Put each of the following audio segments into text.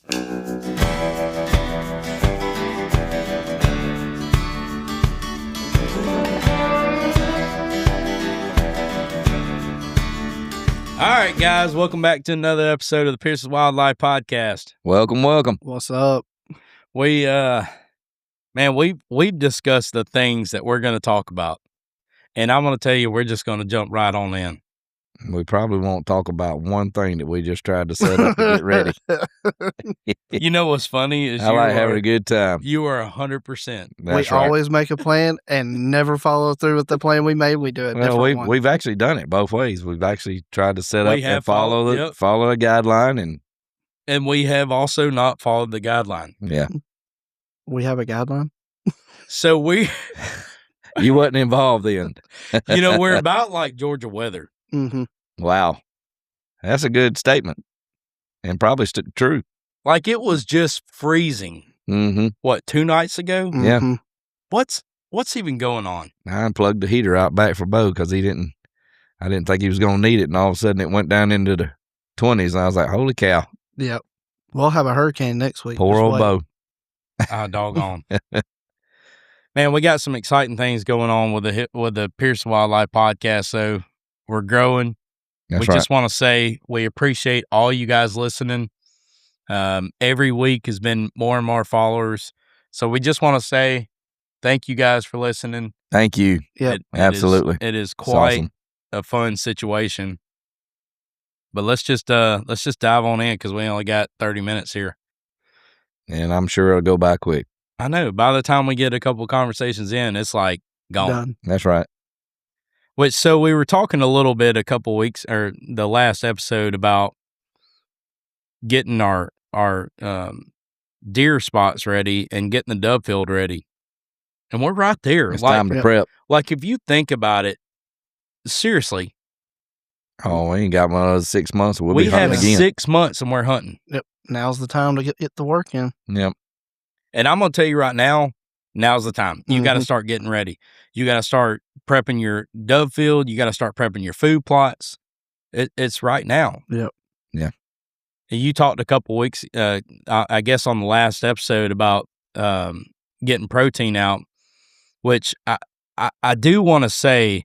All right, guys, welcome back to another episode of the Pierce's Wildlife Podcast. Welcome. What's up? We've discussed the things that we're going to talk about, and I'm going to tell you, we're just going to jump right on in. We probably won't talk about one thing that we just tried to set up to get ready. You know what's funny is I like having a good time. You are 100%. We always make a plan and never follow through with the plan we made. We do it. Well, we've actually done it both ways. We've actually tried to set up and follow a guideline, and we have also not followed the guideline. Yeah, we have a guideline. So you wasn't involved then. We're about like Georgia weather. Mm-hmm. Wow, that's a good statement, and probably true. Like it was just freezing. Mm-hmm. What, 2 nights ago? Mm-hmm. Yeah. What's even going on? I unplugged the heater out back for Bo because I didn't think he was going to need it, and all of a sudden it went down into the 20s, and I was like, "Holy cow!" Yep. We'll have a hurricane next week. Poor old Bo. Doggone. Man, we got some exciting things going on with the Pierce Wildlife Podcast. So we're growing. That's we right. just want to say we appreciate all you guys listening. Every week has been more and more followers. So we just want to say thank you guys for listening. Thank you. Yep. Absolutely. It is quite awesome. A fun situation. But let's just dive on in because we only got 30 minutes here. And I'm sure it'll go by quick. I know. By the time we get a couple of conversations in, it's like gone. Done. That's right. So we were talking a little bit a couple weeks, or the last episode, about getting our deer spots ready and getting the dove field ready. And we're right there. It's time to prep. Like if you think about it, seriously. Oh, we ain't got one of those 6 months. We'll be hunting again. We have 6 months and we're hunting. Yep. Now's the time to get the work in. Yep. And I'm going to tell you right now, now's the time. You got to start getting ready. You got to start prepping your dove field. You got to start prepping your food plots. It's right now. Yep. Yeah. And you talked a couple weeks, I guess, on the last episode about getting protein out, which I do want to say,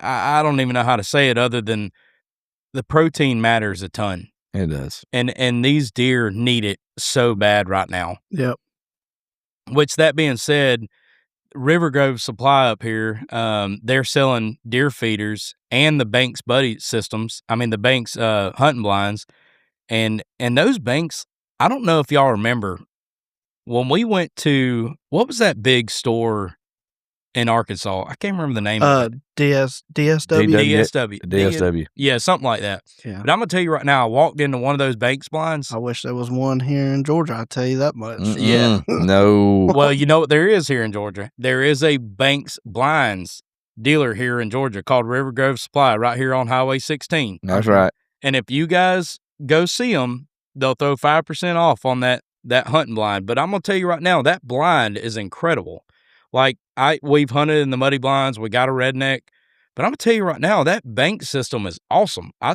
I don't even know how to say it other than the protein matters a ton. It does. And these deer need it so bad right now. Yep. Which, that being said, River Grove Supply up here, they're selling deer feeders and the Banks Buddy systems. I mean, the Banks hunting blinds. And those Banks, I don't know if y'all remember, when we went to, what was that big store in Arkansas? I can't remember the name of it. DSW. DSW. Yeah, something like that. Yeah. But I'm going to tell you right now, I walked into one of those Banks blinds. I wish there was one here in Georgia. I'll tell you that much. Yeah. No. Well, you know what there is here in Georgia? There is a Banks Blinds dealer here in Georgia called River Grove Supply right here on Highway 16. That's right. And if you guys go see them, they'll throw 5% off on that hunting blind. But I'm going to tell you right now, that blind is incredible. Like, we've hunted in the muddy blinds. We got a redneck. But I'm going to tell you right now, that bank system is awesome. I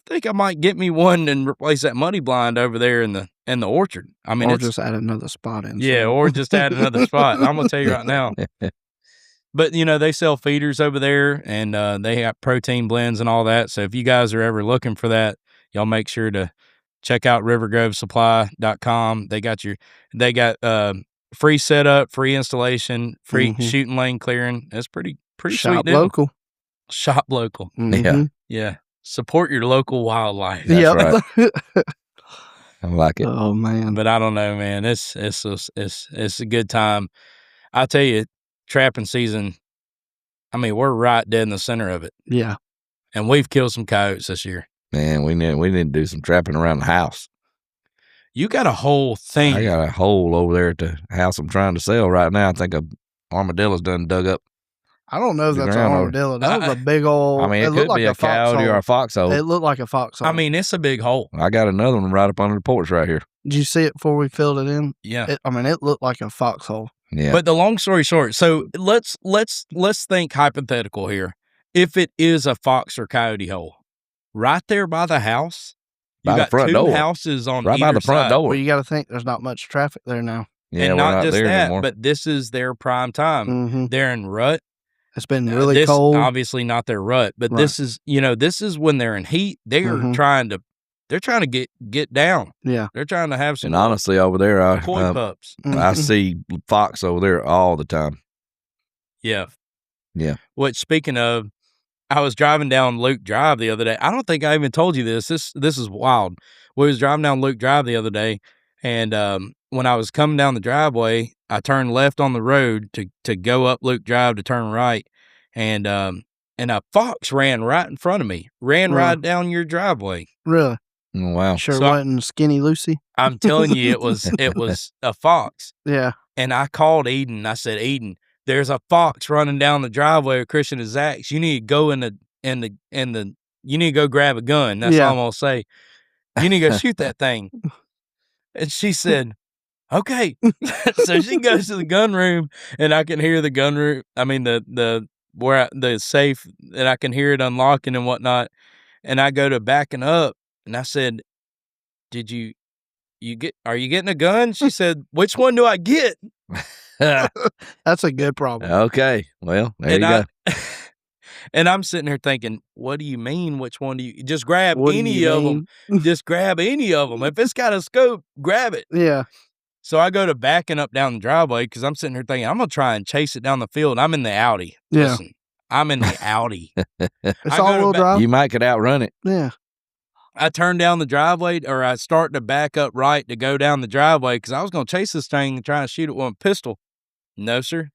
think I might get me one and replace that muddy blind over there in the orchard. I mean, or just add another spot in. Yeah, or just add another spot. I'm going to tell you right now. But, they sell feeders over there, and they have protein blends and all that. So if you guys are ever looking for that, y'all make sure to check out rivergrovesupply.com. They got free setup, free installation, free shooting lane clearing. That's pretty Shop sweet deal. local. Shop local. Mm-hmm. Yeah. Support your local wildlife. That's right. I like it. Oh man. But I don't know, man. It's a good time. I tell you, trapping season, I mean, we're right dead in the center of it. Yeah. And we've killed some coyotes this year. Man, we need to do some trapping around the house. You got a whole thing. I got a hole over there at the house I'm trying to sell right now. I think a armadillo's done dug up. I don't know if that's an armadillo. That was a big old. I mean, it could be a coyote or a foxhole. It looked like a foxhole. I mean, it's a big hole. I got another one right up under the porch right here. Did you see it before we filled it in? Yeah. It looked like a foxhole. Yeah. But the long story short, so let's think hypothetical here. If it is a fox or coyote hole, right there by the house. You By the got front 2 door. houses on Right by either the front side. door. Well, you got to think there's not much traffic there now. Yeah, and we're not not just there that, anymore. but this is their prime time. Mm-hmm. They're in rut. It's been really this cold. obviously not their rut, but Right. this is this is when they're in heat. They are Mhm. trying to get down. Yeah. They're trying to have some And honestly, over there, koi pups. I Mhm. see fox over there all the time. Yeah. Yeah. Which, speaking of, I was driving down Luke Drive the other day. I don't think I even told you this. This is wild. We was driving down Luke Drive the other day, and when I was coming down the driveway, I turned left on the road to go up Luke Drive to turn right, and a fox ran right in front of me, right down your driveway. Really? Oh, wow. Sure So wasn't Skinny Lucy? I'm telling you, it was a fox. Yeah. And I called Eden. I said, Eden, there's a fox running down the driveway of Christian and Zach's. You need to go you need to go grab a gun. That's all I'm gonna say. You need to go shoot that thing. And she said, okay. So she goes to the gun room, and I can hear the gun room. I mean the safe, and I can hear it unlocking and whatnot. And I go to backing up, and I said, did are you getting a gun? She said, which one do I get? That's a good problem. Okay. Well, there you go. And I'm sitting here thinking, what do you mean? Which one do you just grab What do any you of them? Just grab any of them. If it's got a scope, grab it. Yeah. So I go to backing up down the driveway because I'm sitting here thinking, I'm going to try and chase it down the field. I'm in the Audi. Yeah. Listen, I'm in the Audi. It's all-wheel drive? You might could outrun it. Yeah. I turn down the driveway, or I start to back up right to go down the driveway because I was going to chase this thing and try and shoot it with a pistol. No, sir.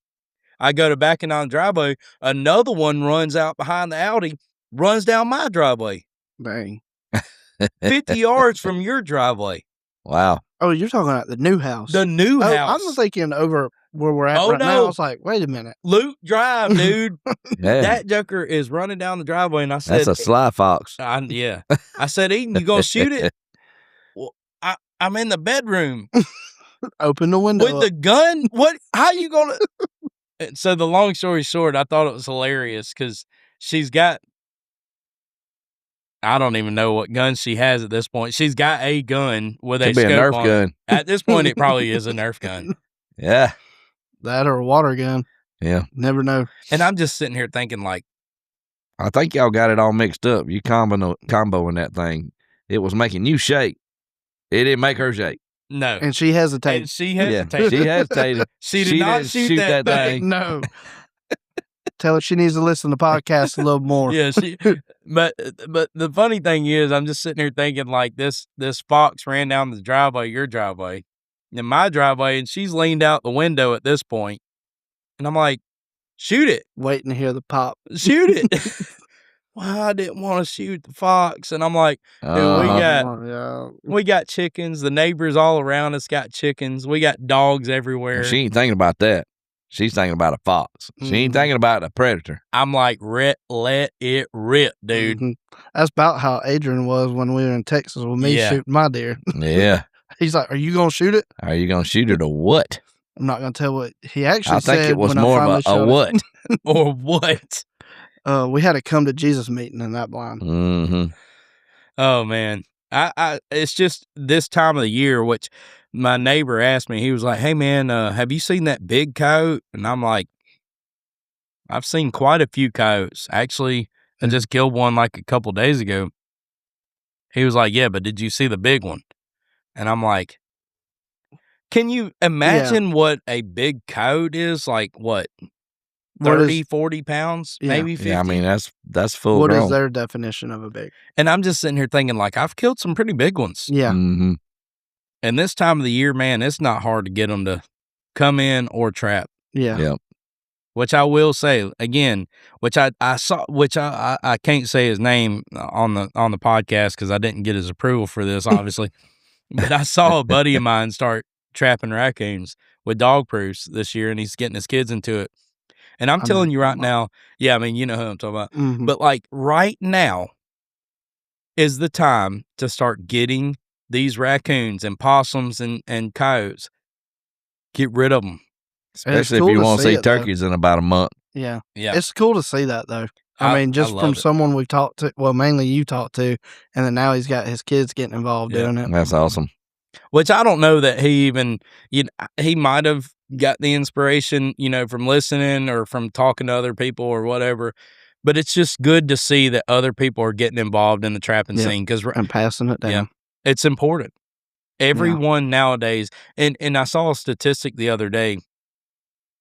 I go to backing on the driveway. Another one runs out behind the Audi, runs down my driveway. Dang. 50 yards from your driveway. Wow. Oh, you're talking about the new house. The new I house. was thinking over where we're at Oh, right now. no. I was like, wait a minute. Luke Drive, dude. Yeah. That joker is running down the driveway, and I said, That's a sly fox. yeah. I said, Eden, you gonna shoot it? Well, I'm in the bedroom Open the window with the gun. What? How you gonna? And so the long story short, I thought it was hilarious because she's got, I don't even know what gun she has at this point. She's got a gun with Could a be a scope Nerf on gun. it. At this point, it probably is a Nerf gun. Yeah. that or a water gun. Yeah. Never know. And I'm just sitting here thinking, like, I think y'all got it all mixed up. You comboing that thing. It was making you shake. It didn't make her shake. no. And she hesitated. And she Yeah. hesitated. She hesitated. She did not didn't shoot that thing. No. Tell her she needs to listen to the podcast a little more. Yeah, but the funny thing is, I'm just sitting here thinking, like, this fox ran down the driveway, your driveway, and my driveway, and she's leaned out the window at this point, and I'm like, shoot it, Waiting to hear the pop. shoot it. Well, I didn't want to shoot the fox, and I'm like, Uh-huh. we got chickens. The neighbors all around us got chickens. We got dogs everywhere. She ain't thinking about that. She's thinking about a fox. She ain't thinking about a predator. I'm like, let it rip, dude. Mhm. That's about how Adrian was when we were in Texas with me Yeah. shooting my deer. Yeah. He's like, "Are you gonna shoot it?" Are you going to shoot it or what? I'm not gonna tell what he actually I think said. it was when more I of a what? Or what? We had a come to Jesus meeting in that blind. Mm-hmm. Oh man, I it's just this time of the year, which my neighbor asked me. He was like, "Hey man, have you seen that big coyote?" And I'm like, "I've seen quite a few coyotes. Actually, I just killed one like a couple days ago." He was like, "Yeah, but did you see the big one?" And I'm like, "Can you imagine what a big coyote is? Like what? 30, 40 pounds, Yeah. maybe 50. Yeah, I mean, that's full What grown. is their definition of a big? And I'm just sitting here thinking, like, I've killed some pretty big ones. Yeah. Mm-hmm. And this time of the year, man, it's not hard to get them to come in or trap. Yeah. Yeah. Which I will say again, which I saw, which I can't say his name on the podcast because I didn't get his approval for this, obviously. But I saw a buddy of mine start trapping raccoons with dog proofs this year, and he's getting his kids into it. And I'm telling you right now, yeah, I mean, you know who I'm talking about. Mhm. But like right now is the time to start getting these raccoons and possums and coyotes. Get rid of them. Especially cool if you to want to see see it, though. turkeys in about a month. Yeah. Yeah. It's cool to see that though. I mean, just from love it. someone we've talked to, well, mainly you talked to, and then now he's got his kids getting involved Yeah. doing it. That's awesome. Which I don't know that he even, he might have got the inspiration, from listening or from talking to other people or whatever. But it's just good to see that other people are getting involved in the trapping Yeah. scene because And passing it down. yeah, it's important. Everyone nowadays, and I saw a statistic the other day,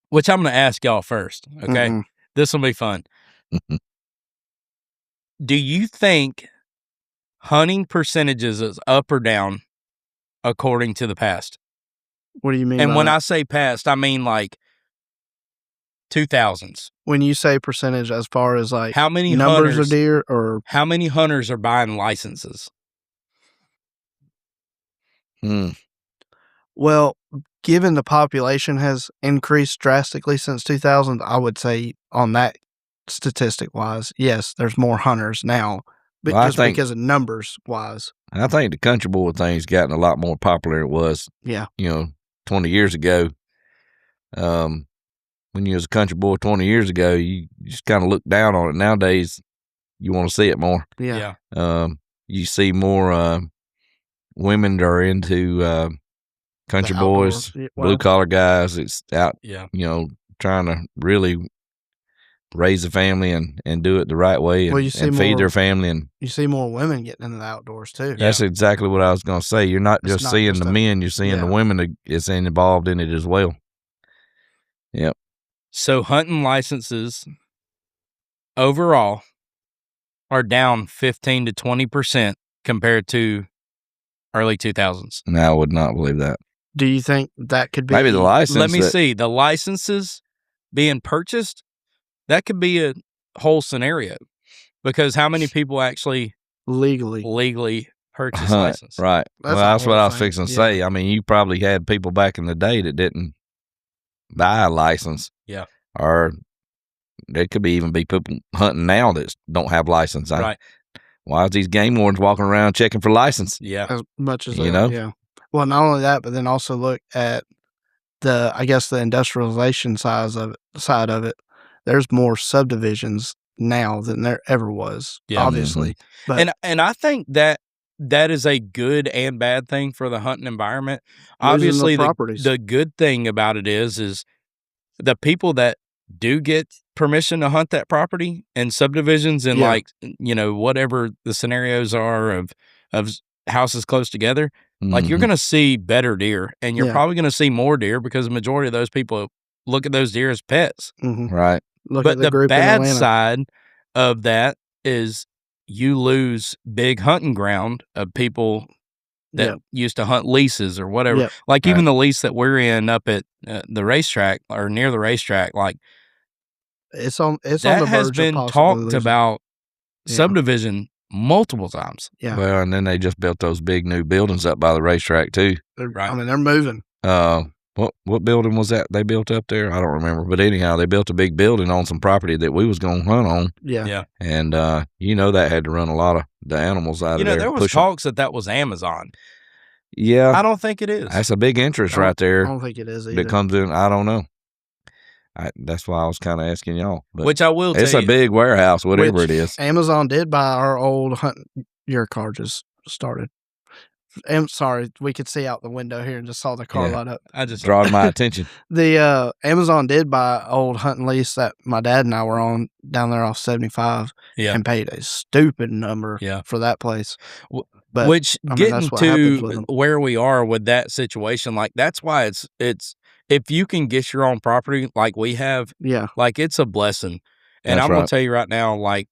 which I'm going to ask y'all first. Okay, Mm-mm. this will be fun. Do you think hunting percentages is up or down according to the past? What do you mean And by when that? I say past, I mean like 2000s. When you say percentage as far as like How many numbers hunters of deer or How many hunters are buying licenses? well, given the population has increased drastically since 2000, I would say on that statistic wise, yes, there's more hunters now, but Well, I just think- because of numbers wise. I think the country boy thing's gotten a lot more popular than it was, Yeah. 20 years ago. When you was a country boy 20 years ago, you just kind of look down on it. Nowadays, you want to see it more. Yeah. You see more women that are into country The boys, outdoors. Well, blue collar guys. It's out, Yeah. trying to really raise a family and do it the right way and, Well, you see and feed more- their family. And you see more women getting into the outdoors too. that's exactly what I was going to say. You're not It's just not seeing just the a- men, you're seeing the yeah. women that is involved in it as well. Yep. So hunting licenses overall are down 15 to 20% compared to early 2000s. And I would not believe that. Do you think that could be Maybe the license. Let me that- see. The licenses being purchased, that could be a whole scenario because how many people actually legally? purchase Hunt, license? right. That's Well, a that's what whole I was thing. fixing to Yeah. say. I mean, you probably had people back in the day that didn't buy a license. Yeah. Or there could be even be people hunting now that don't have license. Right. Why is these game wardens walking around checking for license? Yeah. As much as You they are, know? yeah. Well, not only that, but then also look at the industrialization side of it. There's more subdivisions now than there ever was. Yeah. Obviously, but And I think that is a good and bad thing for the hunting environment. Losing the Obviously, properties. the good thing about it is the people that do get permission to hunt that property and subdivisions and Yeah. whatever the scenarios are of houses close together, like you're Mhm. going to see better deer and you're Yeah. probably going to see more deer because the majority of those people look at those deer as pets. mhm. Right. Look But at the the group in bad Atlanta. side of that is you lose big hunting ground of people that Yep. used to hunt leases or whatever. Yep. Like Right. even the lease that we're in up at the racetrack or near the racetrack, like It's on the that has verge been of possibly talked losing. about Yeah. subdivision multiple times. Yeah. Well, and then they just built those big new buildings up by the racetrack too. Right. I mean, they're moving. What building was that they built up there? I don't remember. But anyhow, they built a big building on some property that we was going to hunt on. Yeah. Yeah. And, that had to run a lot of the animals out of there. There was push 'em. talks that was Amazon. Yeah. I don't think it is. That's a big interest I right don't there think it is either. that comes in. I don't know. That's why I was kind of asking y'all. But Which I will tell it's you. a big warehouse, whatever Which it is. Amazon did buy our old your car just started. I'm sorry, we could see out the window here and just saw the car Yeah. light up. I just Drawing my attention. The Amazon did buy old hunting lease that my dad and I were on down there off 75 Yeah. and paid a stupid number Yeah. for that place. W- But Which I mean, getting that's what happens with to 'em. where we are with that situation, like that's why it's if you can get your own property like we have, Yeah. like it's a blessing. And That's I'm gonna right. tell you right now, like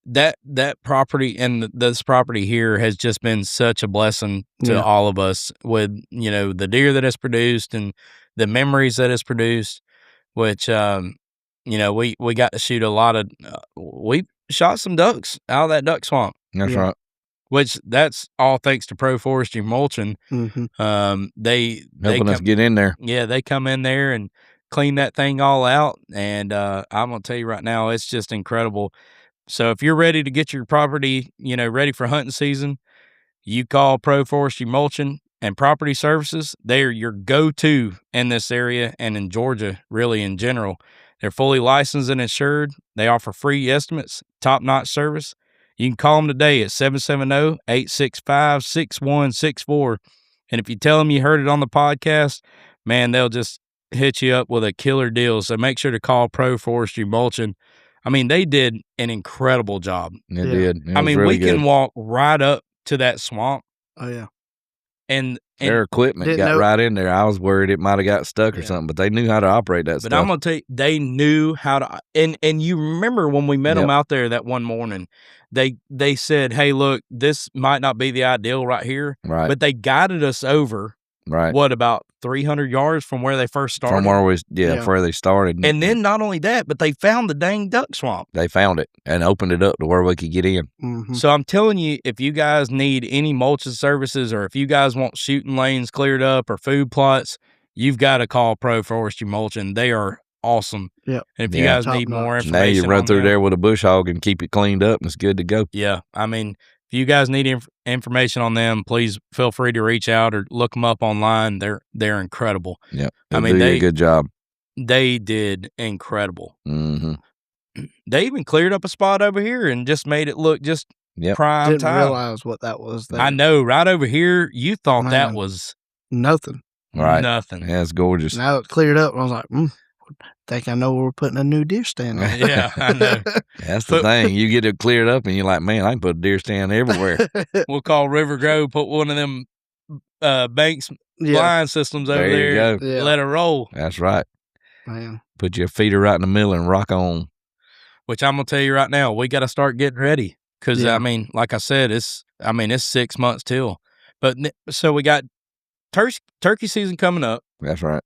that property and this property here has just been such a blessing to Yeah. all of us with the deer that it's produced and the memories that it's produced. Which we got to shoot a lot of. We shot some ducks out of that duck swamp. That's Yeah. right. Which that's all thanks to Pro Forestry mulching. hmm They Helping us come, get in there. yeah, they come in there and clean that thing all out. And I'm gonna tell you right now, it's just incredible. So if you're ready to get your property, ready for hunting season, you call Pro Forestry mulching and property services. They're your go-to in this area and in Georgia, really in general. They're fully licensed and insured. They offer free estimates, top-notch service. You can call them today at 770-865-6164. And if you tell them you heard it on the podcast, man, they'll just hit you up with a killer deal. So make sure to call Pro Forestry Mulching. I mean, they did an incredible job. It did. It I was mean, really we good. can walk right up to that swamp. Oh yeah. And their equipment got right in there. I was worried it might have got stuck or something, but they knew how to operate that stuff. But I'm gonna tell you, they knew how to. And you remember when we met them out there that one morning, they said, "Hey, look, this might not be the ideal right here," right? But they guided us over. Right. What, about 300 yards from where they first started? From where where they started. And then not only that, but they found the dang duck swamp. They found it and opened it up to where we could get in. Mm-hmm. So I'm telling you, if you guys need any mulching services, or if you guys want shooting lanes cleared up or food plots, you've got to call Pro Forestry Mulching. They are awesome. Yep. And if you guys need more information, now you run through there with a bush hog and keep it cleaned up and it's good to go. Yeah. I mean, if you guys need information on them, please feel free to reach out or look them up online. They're incredible. Yeah, I mean, they did a good job. They did incredible. Mm-hmm. They even cleared up a spot over here and just made it look just prime Didn't time. realize what that was there. I know, right over here, you thought that was nothing. Right, nothing. Yeah, it's gorgeous. Now it cleared up, and I was like, think I know we're putting a new deer stand on. Yeah, I know. That's the thing. You get it cleared up, and you're like, man, I can put a deer stand everywhere. We'll call River Grove, put one of them Banks blind systems over there. You go. Yeah. Let it roll. That's right. Man. Put your feeder right in the middle and rock on. Which I'm gonna tell you right now, we got to start getting ready because I mean, like I said, it's 6 months till. But so we got turkey season coming up. That's right.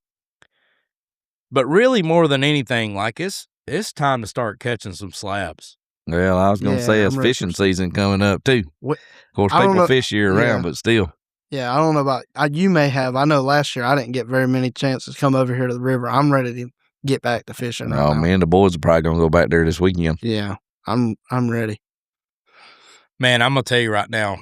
But really, more than anything, like it's time to start catching some slabs. Well, I was going to say it's fishing season coming up too. Of course, people fish year round, but still. Yeah, I don't know about you. May have. I know last year I didn't get very many chances to come over here to the river. I'm ready to get back to fishing. Oh man, the boys are probably going to go back there this weekend. Yeah, I'm ready. Man, I'm gonna tell you right now.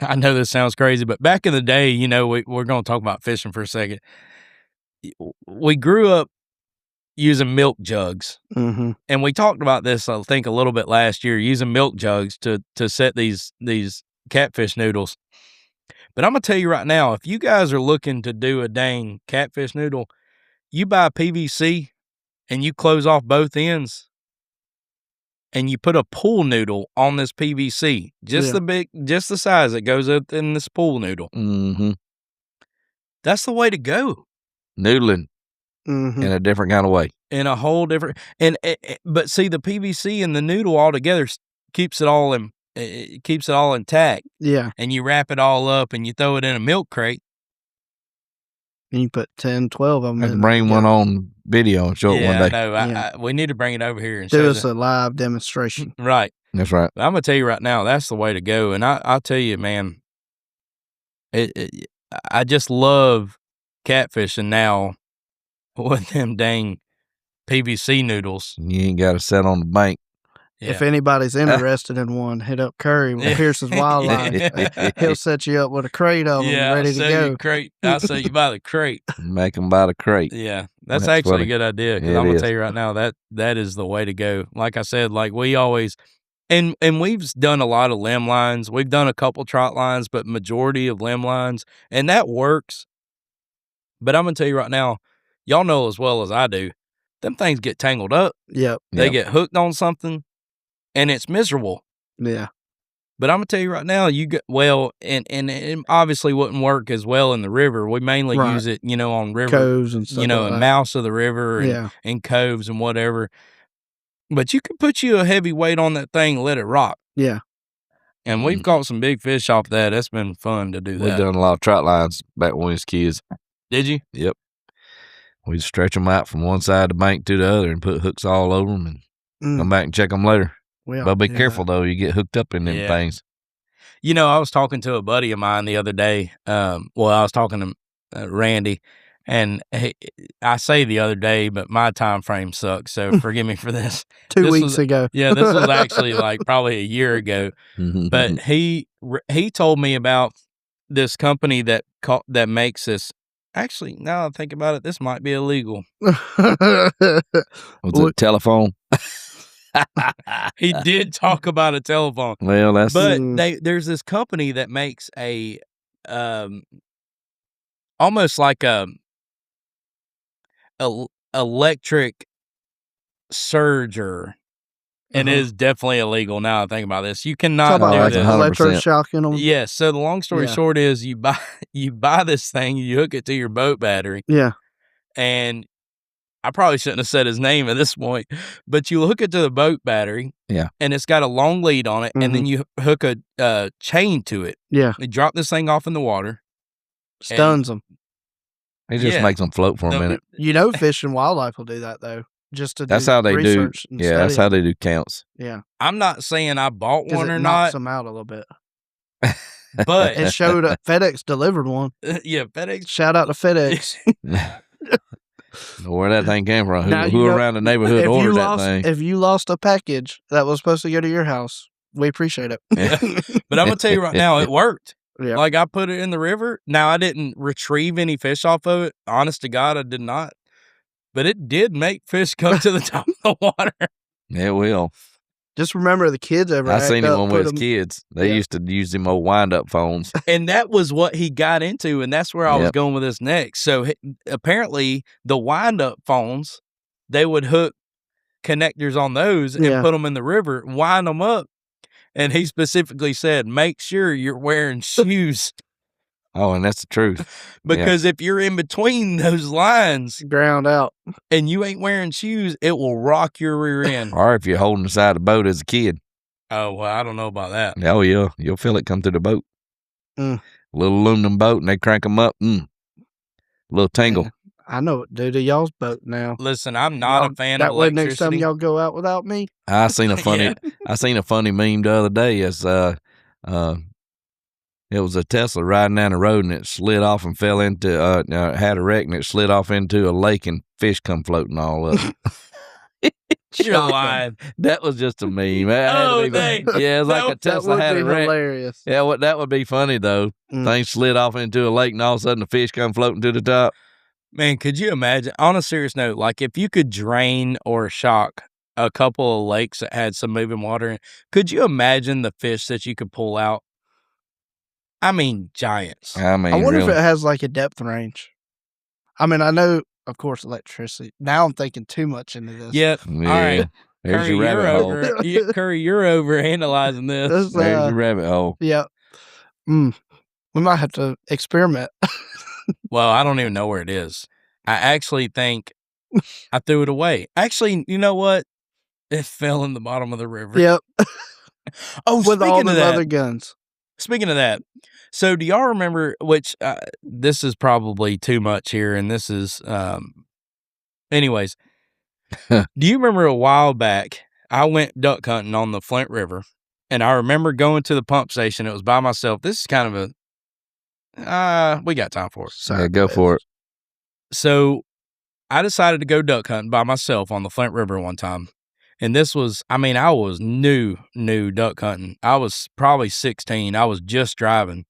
I know this sounds crazy, but back in the day, we're going to talk about fishing for a second. We grew up using milk jugs, and we talked about this, I think, a little bit last year, using milk jugs to set these catfish noodles. But I'm gonna tell you right now, if you guys are looking to do a dang catfish noodle, you buy PVC and you close off both ends, and you put a pool noodle on this PVC, just the size that goes up in this pool noodle. Mm-hmm. That's the way to go. Noodling in a different kind of way. In a whole different, but see, the PVC and the noodle all together keeps it all intact. Yeah. And you wrap it all up and you throw it in a milk crate. And you put 10, 12 of them. Let's bring one on video and show it one day. I know. We need to bring it over here and do us a live demonstration. Right. That's right. I'm gonna tell you right now, that's the way to go. And I'll tell you, man, I just love catfishing now with them dang PVC noodles. You ain't got to sit on the bank. Yeah. If anybody's interested in one, hit up Curry with Pierce's Wildlife. He'll set you up with a crate of them ready to go. I'll set you by the crate. Make them by the crate. Yeah, that's actually a good idea. Because I'm gonna tell you right now that is the way to go. Like I said, like we always, and we've done a lot of limb lines. We've done a couple trot lines, but majority of limb lines, and that works. But I'm gonna tell you right now, y'all know as well as I do, them things get tangled up. Yep. They get hooked on something. And it's miserable. Yeah. But I'm going to tell you right now, and it obviously wouldn't work as well in the river. We mainly use it, on river. Coves and stuff and mouths of the river and coves and whatever. But you can put you a heavy weight on that thing and let it rock. Yeah. And we've caught some big fish off that. That's been fun to do that. We've done a lot of trot lines back when we was kids. Did you? Yep. We'd stretch them out from one side of the bank to the other and put hooks all over them and come back and check them later. But be careful, though. You get hooked up in them things. I was talking to a buddy of mine the other day. I was talking to Randy, and I say the other day, but my time frame sucks, so forgive me for this. 2 weeks ago. Yeah, this was actually like probably a year ago. But he told me about this company that makes this Actually, now I think about it, this might be illegal. Was it telephone? He did talk about a telephone. Well, that's but there's this company that makes a almost like a electric surger. And it is definitely illegal now I think about this. You cannot do this. Electroshocking them. Yes. So the long story short is you buy this thing, you hook it to your boat battery. Yeah. And I probably shouldn't have said his name at this point, but you hook it to the boat battery. Yeah. And it's got a long lead on it, and then you hook a chain to it. Yeah. You drop this thing off in the water. Stuns them. It just makes them float for a minute. You know, Fish and Wildlife will do that though. That's how they do. Yeah, that's how they do counts. Yeah. I'm not saying I bought one or not. knocks them out a little bit. But it showed up. FedEx delivered one. Yeah, FedEx. Shout out to FedEx. Where that thing came from? Who around the neighborhood ordered that thing? If you lost a package that was supposed to go to your house, we appreciate it. But I'm gonna tell you right now, it worked. Yeah. Like I put it in the river. Now I didn't retrieve any fish off of it. Honest to God, I did not. But it did make fish come to the top of the water. It will. Just remember the kids ever. I seen it when we was kids. They used to use them old wind-up phones. And that was what he got into, and that's where I was going with this next. So apparently the wind-up phones, they would hook connectors on those and put them in the river, wind them up. And he specifically said, make sure you're wearing shoes. Oh, and that's the truth. Because if you're in between those lines, ground out, and you ain't wearing shoes, it will rock your rear end. Or if you're holding the side of the boat as a kid. Oh, well, I don't know about that. Oh, yeah. You'll feel it come through the boat. Little aluminum boat, and they crank them up. Little tingle. Yeah. I know what to do to y'all's boat now. Listen, I'm not a fan of electricity. That way next time y'all go out without me. I seen a funny meme the other day. It was a Tesla riding down the road, and it slid off and fell into, had a wreck, and it slid off into a lake, and fish come floating all up. You're lying. That was just a meme. Oh, yeah, it's like a Tesla had a wreck. Hilarious. Yeah, that would be funny, though. Things slid off into a lake, and all of a sudden, the fish come floating to the top. Man, could you imagine, on a serious note, like if you could drain or shock a couple of lakes that had some moving water in, could you imagine the fish that you could pull out? I mean, giants. I wonder if it has like a depth range. I mean, I know, of course, electricity. Now I'm thinking too much into this. Yep. Yeah. All right. There's Curry, your rabbit hole. Curry, you're over analyzing this. There's your rabbit hole. Yeah. We might have to experiment. Well, I don't even know where it is. I actually think I threw it away. Actually, you know what? It fell in the bottom of the river. Yep. Oh, with all the other guns. Speaking of that, so do y'all remember, which this is probably too much here, and this is, anyways, do you remember a while back, I went duck hunting on the Flint River, and I remember going to the pump station. It was by myself. This is kind of we got time for it. Yeah, go for it. So I decided to go duck hunting by myself on the Flint River one time. And this was, I was new duck hunting. I was probably 16. I was just driving.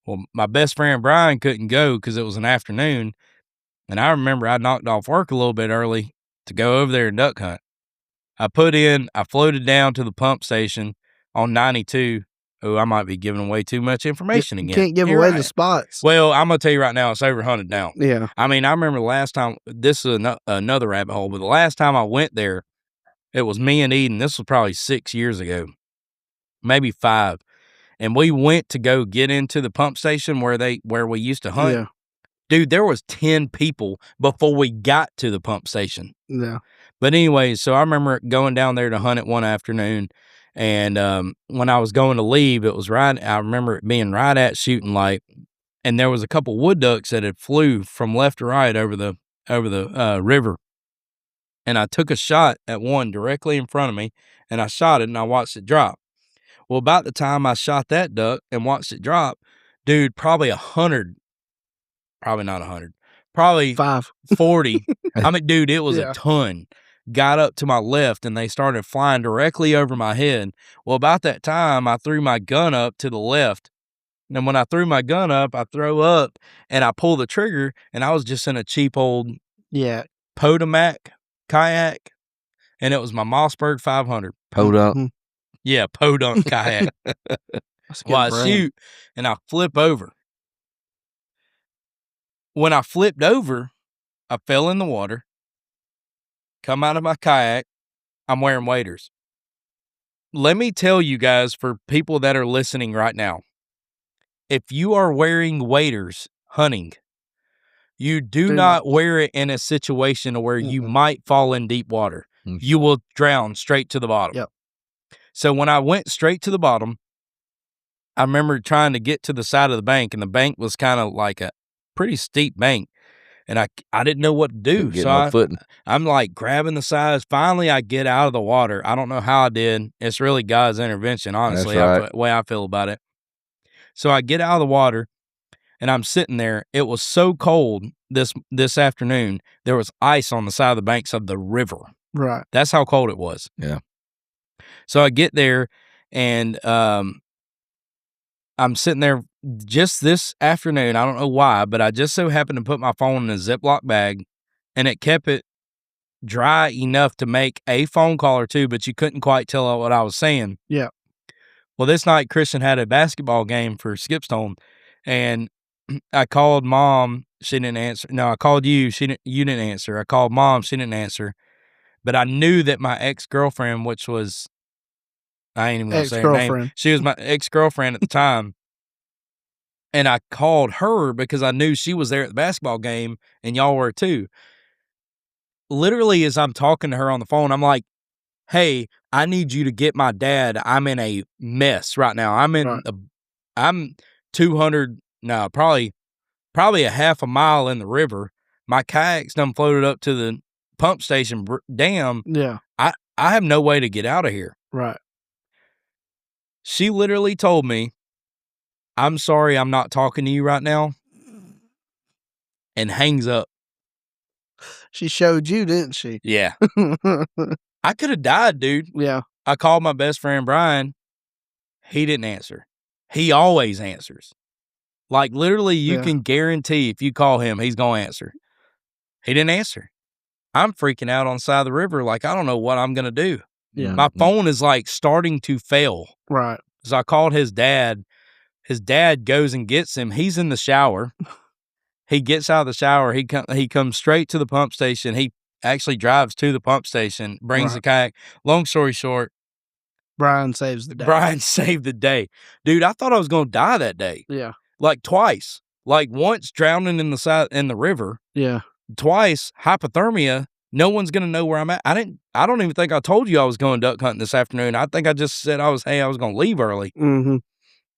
Well, my best friend Brian couldn't go because it was an afternoon. And I remember I knocked off work a little bit early to go over there and duck hunt. I floated down to the pump station on 92. Oh, I might be giving away too much information again. You can't give away the spots. Well, I'm going to tell you right now, it's over hunted now. Yeah. I remember the last time, this is another rabbit hole, but the last time I went there, it was me and Eden. This was probably 6 years ago, maybe 5. And we went to go get into the pump station where we used to hunt. Yeah. Dude, there was 10 people before we got to the pump station. Yeah. But anyways, so I remember going down there to hunt it one afternoon. And when I was going to leave, I remember it being right at shooting light. And there was a couple wood ducks that had flew from left to right over the river. And I took a shot at one directly in front of me, and I shot it, and I watched it drop. Well, about the time I shot that duck and watched it drop, dude, probably 100, probably not 100, probably 40. Dude, it was a ton. Got up to my left, and they started flying directly over my head. Well, about that time, I threw my gun up to the left, And when I threw my gun up, I throw up and I pull the trigger, and I was just in a cheap old Potomac kayak, and it was my Mossberg 500. Podunk. Yeah, Podunk kayak. Well, I shoot and I flip over. When I flipped over, I fell in the water, come out of my kayak. I'm wearing waders. Let me tell you guys, for people that are listening right now, if you are wearing waders hunting, you do not wear it in a situation where you might fall in deep water. You will drown straight to the bottom. Yep. So when I went straight to the bottom, I remember trying to get to the side of the bank, and the bank was kind of like a pretty steep bank, and I didn't know what to do. So I'm like grabbing the sides. Finally, I get out of the water. I don't know how I did. It's really God's intervention, honestly, the way I feel about it. So I get out of the water, and I'm sitting there. It was so cold this afternoon. There was ice on the side of the banks of the river. Right. That's how cold it was. Yeah. So I get there, and I'm sitting there just this afternoon. I don't know why, but I just so happened to put my phone in a Ziploc bag, and it kept it dry enough to make a phone call or two, but you couldn't quite tell what I was saying. Yeah. Well, this night, Christian had a basketball game for Skipstone, and I called Mom. She didn't answer. No, I called you. You didn't answer. I called Mom. She didn't answer. But I knew that my ex-girlfriend, which was, I ain't even going to say her name. She was my ex-girlfriend at the time. And I called her because I knew she was there at the basketball game, and y'all were too. Literally, as I'm talking to her on the phone, I'm like, hey, I need you to get my dad. I'm in a mess right now. I'm 200, no, probably a half a mile in the river. My kayak's done floated up to the pump station dam. Yeah. I have no way to get out of here. Right. She literally told me, I'm sorry I'm not talking to you right now, and hangs up. She showed you, didn't she? Yeah. I could have died, dude. Yeah. I called my best friend, Brian. He didn't answer. He always answers. Like, literally, you can guarantee if you call him, he's going to answer. He didn't answer. I'm freaking out on the side of the river like, I don't know what I'm going to do. Yeah. My phone is, like, starting to fail. Right. So I called his dad. His dad goes and gets him. He's in the shower. He gets out of the shower. He comes straight to the pump station. He actually drives to the pump station, brings the kayak. Long story short, Brian saves the day. Brian saved the day. Dude, I thought I was going to die that day. Yeah. Like twice. Like once drowning in the river. Yeah. Twice hypothermia. No one's going to know where I'm at. I don't even think I told you I was going duck hunting this afternoon. I think I just said I was going to leave early. Mm-hmm.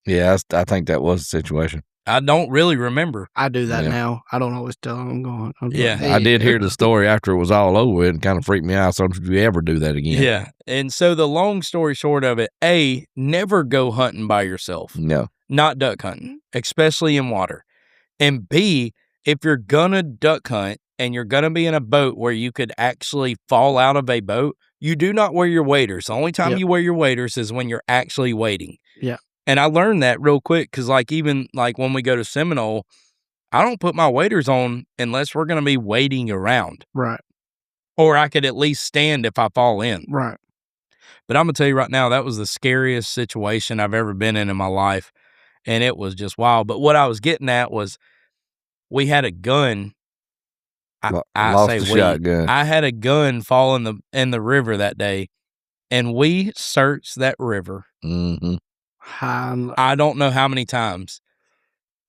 Yeah, I think that was the situation. I don't really remember. I do that now. I don't always tell them I'm going. I did hear the story after it was all over. It kind of freaked me out. So if you ever do that again. Yeah. And so the long story short of it, A, never go hunting by yourself. No. Not duck hunting, especially in water. And B, if you're going to duck hunt and you're going to be in a boat where you could actually fall out of a boat, you do not wear your waders. The only time you wear your waders is when you're actually wading. Yeah. And I learned that real quick because, like, even like when we go to Seminole, I don't put my waders on unless we're going to be wading around. Right. Or I could at least stand if I fall in. Right. But I'm going to tell you right now, that was the scariest situation I've ever been in my life. And it was just wild. But what I was getting at was we had a gun. Shotgun. I had a gun fall in the river that day. And we searched that river. Mm-hmm. I don't know how many times.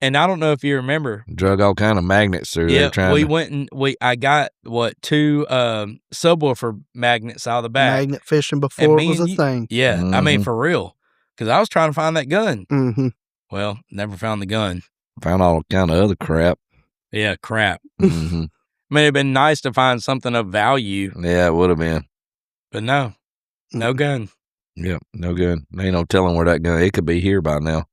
And I don't know if you remember. Drug all kind of magnets through there. I got two subwoofer magnets out of the back. Magnet fishing before it was a thing. Yeah. Mm-hmm. I mean, for real. Because I was trying to find that gun. Mm-hmm. Well, never found the gun. Found all kind of other crap. Yeah, crap. Mm-hmm. I mean, it'd been nice to find something of value. Yeah, it would have been. But no gun. Yeah, no gun. Ain't no telling where that gun. It could be here by now.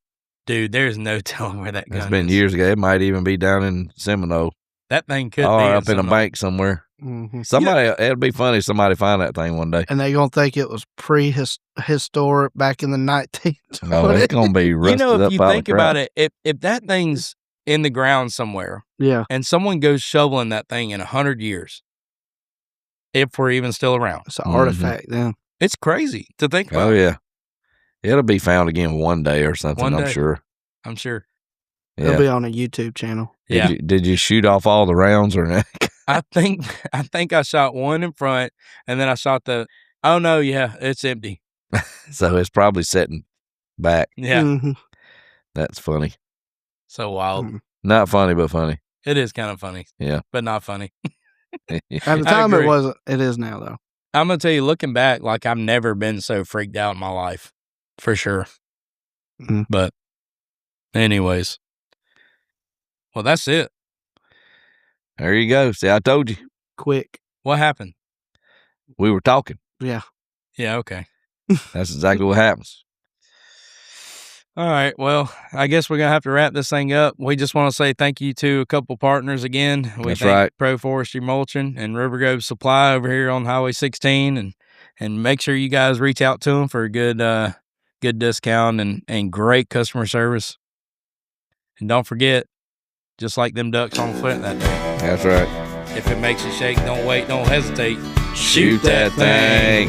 Dude, there's no telling where that gun is. It's been years ago. It might even be down in Seminole. That thing could be up in a bank somewhere. Mm-hmm. It'd be funny if somebody find that thing one day. And they gonna think it was prehistoric back in the 1920s. No, it's gonna be rusted up. If you think about it, if that thing's in the ground somewhere, and someone goes shoveling that thing in 100 years, if we're even still around, it's an artifact. Then it's crazy to think about. Oh yeah, it'll be found again one day or something. I'm sure. Yeah. It'll be on a YouTube channel. Did you shoot off all the rounds or not? I think I shot one in front, and then I shot oh no, yeah, it's empty. So it's probably sitting back. Yeah. Mm-hmm. That's funny. So wild. Not funny, but funny. It is kind of funny. Yeah. But not funny. At the time it wasn't. It is now, though. I'm going to tell you, looking back, like I've never been so freaked out in my life. For sure. Mm-hmm. But anyways. Well, that's it. There you go. See, I told you. Quick. What happened? We were talking. Yeah. Yeah, okay. That's exactly what happens. All right. Well, I guess we're going to have to wrap this thing up. We just want to say thank you to a couple partners again. That's right. Pro Forestry Mulching and River Grove Supply over here on Highway 16. And make sure you guys reach out to them for a good discount and great customer service. And don't forget, just like them ducks on Flint that day. That's right. If it makes you shake, don't wait, don't hesitate. Shoot that thing.